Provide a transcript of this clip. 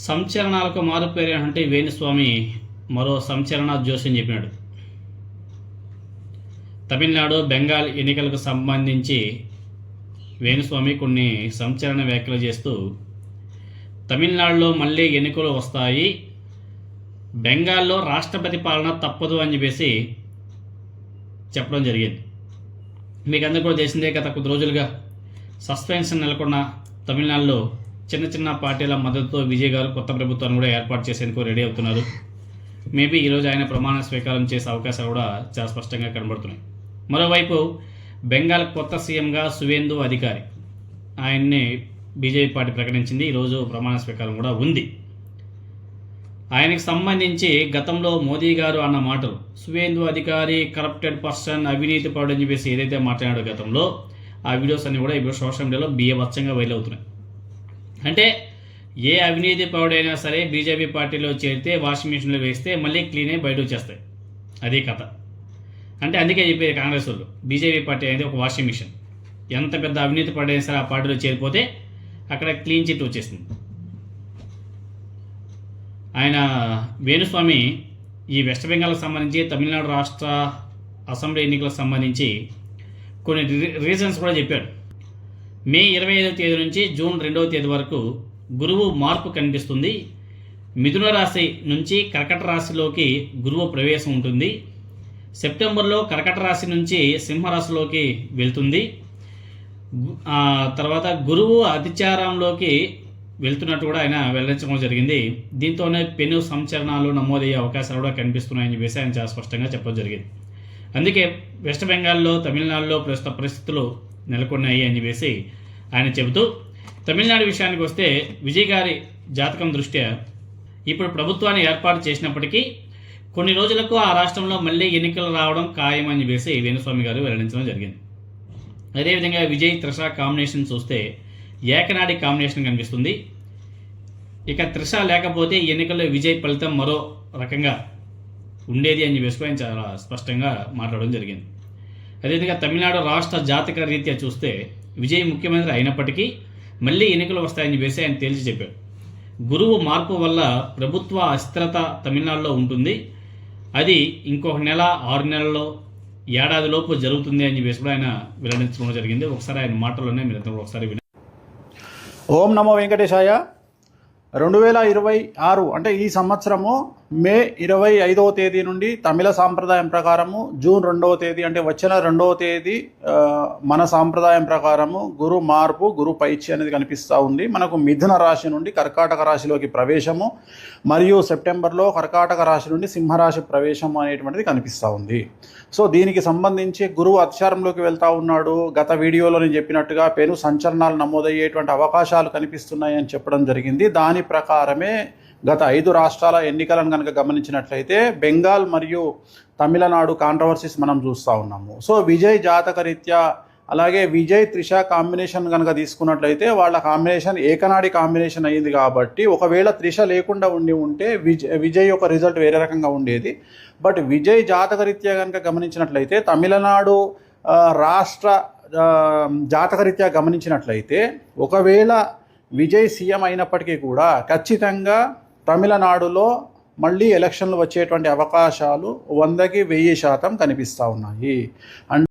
సంచలనాలకు మారుపేరైనటువంటి వేణుస్వామి మరో సంచలన జోస్యం చెప్పినాడు. తమిళనాడు బెంగాల్ ఎన్నికలకు సంబంధించి వేణుస్వామి కొన్ని సంచలన వ్యాఖ్యలు చేస్తూ తమిళనాడులో మళ్ళీ ఎన్నికలు వస్తాయి, బెంగాల్లో రాష్ట్రపతి పాలన తప్పదు అని చెప్పేసి చెప్పడం జరిగింది. మీకు అందరూ కూడా తెలిసిందే, గత కొద్ది రోజులుగా సస్పెన్షన్ నెలకొన్న తమిళనాడులో చిన్న చిన్న పార్టీల మద్దతుతో విజయ్ గారు కొత్త ప్రభుత్వాన్ని కూడా ఏర్పాటు చేసేందుకు రెడీ అవుతున్నారు. మేబీ ఈరోజు ఆయన ప్రమాణ స్వీకారం చేసే అవకాశాలు కూడా చాలా స్పష్టంగా కనబడుతున్నాయి. మరోవైపు బెంగాల్ కొత్త సీఎంగా సువేందు అధికారి, ఆయన్ని బీజేపీ పార్టీ ప్రకటించింది. ఈరోజు ప్రమాణ స్వీకారం కూడా ఉంది. ఆయనకు సంబంధించి గతంలో మోదీ గారు అన్న మాటలు, సువేందు అధికారి కరప్టెడ్ పర్సన్, అవినీతి పరుడు అని చెప్పేసి ఏదైతే మాట్లాడాడో గతంలో, ఆ వీడియోస్ అన్ని కూడా ఇప్పుడు సోషల్ మీడియాలో బీభత్సంగా వైరల్ అవుతున్నాయి. అంటే ఏ అవినీతి పరుడైనా సరే బీజేపీ పార్టీలో చేరితే వాషింగ్ మిషన్లో వేస్తే మళ్ళీ క్లీన్ అయి బయట వచ్చేస్తాయి. అదే కథ. అంటే అందుకే చెప్పేది కాంగ్రెస్ వాళ్ళు, బీజేపీ పార్టీ అనేది ఒక వాషింగ్ మిషన్. ఎంత పెద్ద అవినీతి పరుడైనా సరే ఆ పార్టీలో చేరిపోతే అక్కడ క్లీన్ చిట్ వచ్చేసింది. ఆయన వేణుస్వామి ఈ వెస్ట్ బెంగాల్కి సంబంధించి తమిళనాడు రాష్ట్ర అసెంబ్లీ ఎన్నికలకు సంబంధించి కొన్ని రీజన్స్ కూడా చెప్పాడు. మే 25వ తేదీ నుంచి జూన్ 2వ తేదీ వరకు గురువు మార్పు కనిపిస్తుంది. మిథున రాశి నుంచి కర్కట రాశిలోకి గురువు ప్రవేశం ఉంటుంది. సెప్టెంబర్లో కర్కట రాశి నుంచి సింహరాశిలోకి వెళ్తుంది. తర్వాత గురువు అతిచారంలోకి వెళ్తున్నట్టు కూడా ఆయన వెల్లడించడం జరిగింది. దీంతోనే పెను సంచలనాలు నమోదయ్యే అవకాశాలు కూడా కనిపిస్తున్నాయని చెప్పేసి ఆయన చాలా స్పష్టంగా చెప్పడం జరిగింది. అందుకే వెస్ట్ బెంగాల్లో తమిళనాడులో ప్రస్తుత పరిస్థితులు నెలకొన్నాయి అని చెప్పేసి ఆయన చెబుతూ, తమిళనాడు విషయానికి వస్తే విజయ్ గారి జాతకం దృష్ట్యా ఇప్పుడు ప్రభుత్వాన్ని ఏర్పాటు చేసినప్పటికీ కొన్ని రోజులకు ఆ రాష్ట్రంలో మళ్ళీ ఎన్నికలు రావడం ఖాయమని చెప్పేసి వేణుస్వామి గారు వెల్లడించడం జరిగింది. అదేవిధంగా విజయ్ త్రిష కాంబినేషన్ చూస్తే ఏకనాడి కాంబినేషన్ కనిపిస్తుంది. ఇక త్రిష లేకపోతే ఈ ఎన్నికల్లో విజయ్ ఫలితం మరో రకంగా ఉండేది అని చెప్పేసి ఆయన చాలా స్పష్టంగా మాట్లాడడం జరిగింది. అదేవిధంగా తమిళనాడు రాష్ట్ర జాతక రీత్యా చూస్తే విజయ్ ముఖ్యమంత్రి అయినప్పటికీ మళ్ళీ ఎన్నికలు వస్తాయని చెప్పేసి ఆయన తేల్చి చెప్పాడు. గురువు మార్పు వల్ల ప్రభుత్వ అస్థిరత తమిళనాడులో ఉంటుంది, అది ఇంకొక నెల 6 నెలల్లో ఏడాదిలోపు జరుగుతుంది అని చెప్పేసి కూడా ఆయన వెల్లడించడం జరిగింది. ఒకసారి ఆయన మాటల్లోనే మీరు ఒకసారి వినండి. ఓం నమో వెంకటేశాయ. 2026 అంటే ఈ సంవత్సరము మే 25వ తేదీ నుండి తమిళ సాంప్రదాయం ప్రకారము జూన్ 2వ తేదీ అంటే వచ్చిన 2వ తేదీ మన సాంప్రదాయం ప్రకారము గురు మార్పు, గురు పైచ్య అనేది కనిపిస్తూ ఉంది. మనకు మిథున రాశి నుండి కర్కాటక రాశిలోకి ప్రవేశము మరియు సెప్టెంబర్లో కర్కాటక రాశి నుండి సింహరాశి ప్రవేశం అనేటువంటిది కనిపిస్తూ ఉంది. సో దీనికి సంబంధించి గురువు అతిచారంలోకి వెళ్తూ ఉన్నాడు. గత వీడియోలో నేను చెప్పినట్టుగా పెను సంచలనాలు నమోదయ్యేటువంటి అవకాశాలు కనిపిస్తున్నాయి అని చెప్పడం జరిగింది. దాని ప్రకారమే గత 5 రాష్ట్రాల ఎన్నికలను కనుక గమనించినట్లయితే బెంగాల్ మరియు తమిళనాడు కాంట్రవర్సీస్ మనం చూస్తూ ఉన్నాము. సో విజయ్ జాతక రీత్యా అలాగే విజయ్ త్రిష కాంబినేషన్ కనుక తీసుకున్నట్లయితే వాళ్ళ కాంబినేషన్ ఏకనాడి కాంబినేషన్ అయ్యింది. కాబట్టి ఒకవేళ త్రిష లేకుండా ఉంటే విజయ్ యొక్క రిజల్ట్ వేరే రకంగా ఉండేది. బట్ విజయ్ జాతక రీత్యా కనుక గమనించినట్లయితే తమిళనాడు రాష్ట్ర జాతక రీత్యా గమనించినట్లయితే ఒకవేళ విజయ్ సీఎం అయినప్పటికీ కూడా ఖచ్చితంగా తమిళనాడులో మళ్ళీ ఎలక్షన్లు వచ్చేటువంటి అవకాశాలు 100కి 1000% కనిపిస్తూ ఉన్నాయి.